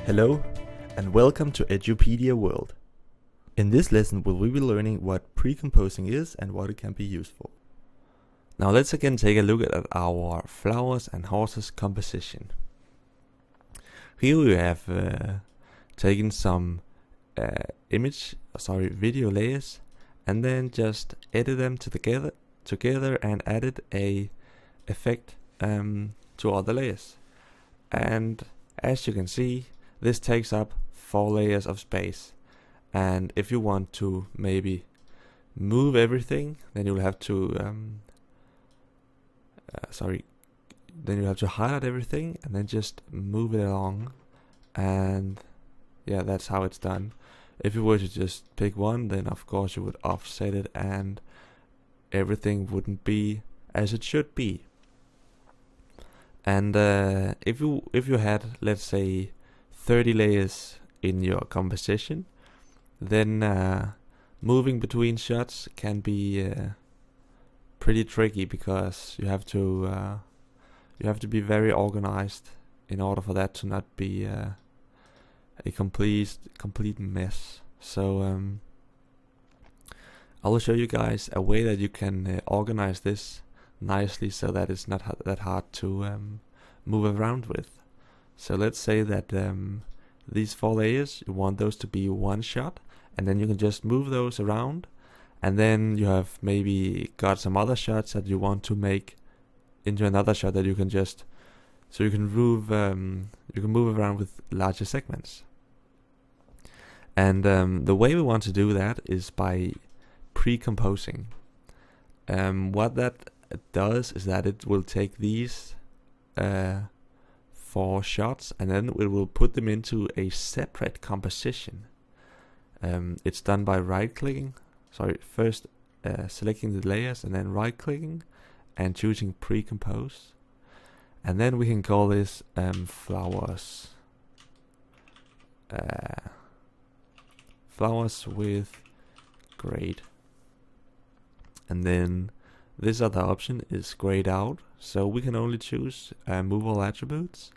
Hello and welcome to Edupedia World. In this lesson we will be learning what precomposing is and what it can be used for. Now let's again take a look at our flowers and horses composition. Here we have taken some video layers and then just edit them together and added a effect to all the layers. And as you can see, this takes up 4 layers of space, and if you want to maybe move everything, then you'll have to highlight everything and then just move it along, and yeah, that's how it's done. If you were to just pick one, then of course you would offset it and everything wouldn't be as it should be. And if you had, let's say, 30 layers in your composition, then moving between shots can be pretty tricky, because you have to be very organized in order for that to not be a complete mess. So I will show you guys a way that you can organize this nicely so that it's not that hard to move around with. So let's say that these 4 layers, you want those to be one shot, and then you can just move those around, and then you have maybe got some other shots that you want to make into another shot that you can just, so you can move around with larger segments. And the way we want to do that is by precomposing. What that does is that it will take these 4 shots and then we will put them into a separate composition. It's done by first selecting the layers and then right clicking and choosing precompose, and then we can call this flowers with grade. And then this other option is grayed out, so we can only choose move all attributes,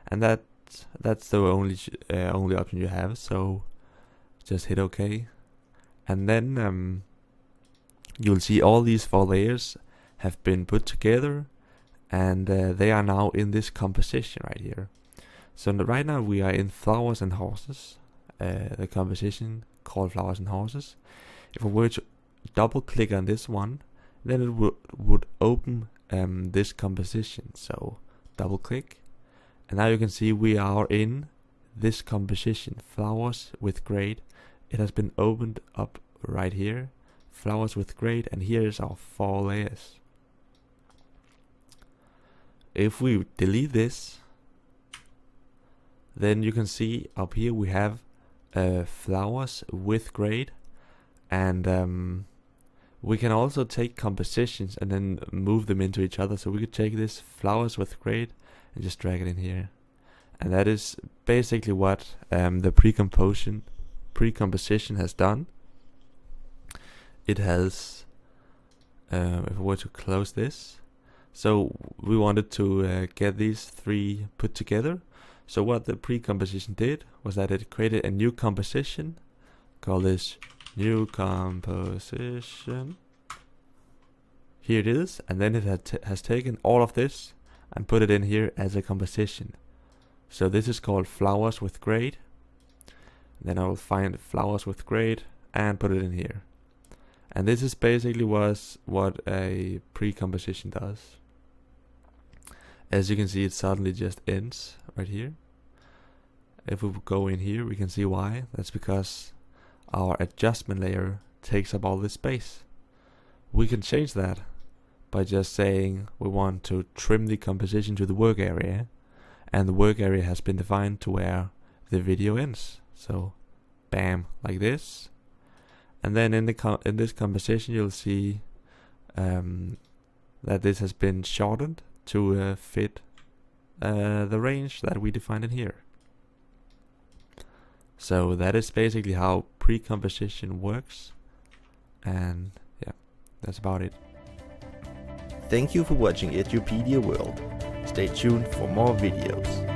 and that's the only option you have. So just hit OK, and then you'll see all these 4 layers have been put together, and they are now in this composition right here. So right now we are in flowers and horses, the composition called flowers and horses. If we were to double click on this one, then it would open this composition. So double click, and now you can see we are in this composition, flowers with grade. It has been opened up right here, flowers with grade, and here is our 4 layers. If we delete this, then you can see up here we have flowers with grade, and we can also take compositions and then move them into each other. So we could take this flowers with grade and just drag it in here, and that is basically what the precomposition has done. It has, if we were to close this, so we wanted to get these 3 put together. So what the precomposition did was that it created a new composition, call this new composition. Here it is, and then it has taken all of this and put it in here as a composition. So this is called flowers with grade. Then I will find flowers with grade and put it in here. And this is basically what a precomposition does. As you can see, it suddenly just ends right here. If we go in here, we can see why. That's because our adjustment layer takes up all this space. We can change that by just saying we want to trim the composition to the work area, and the work area has been defined to where the video ends. So bam, like this. And then in this composition you'll see that this has been shortened to fit the range that we defined in here. So that is basically how precomposition works, and yeah, that's about it. Thank you for watching Edupedia World. Stay tuned for more videos.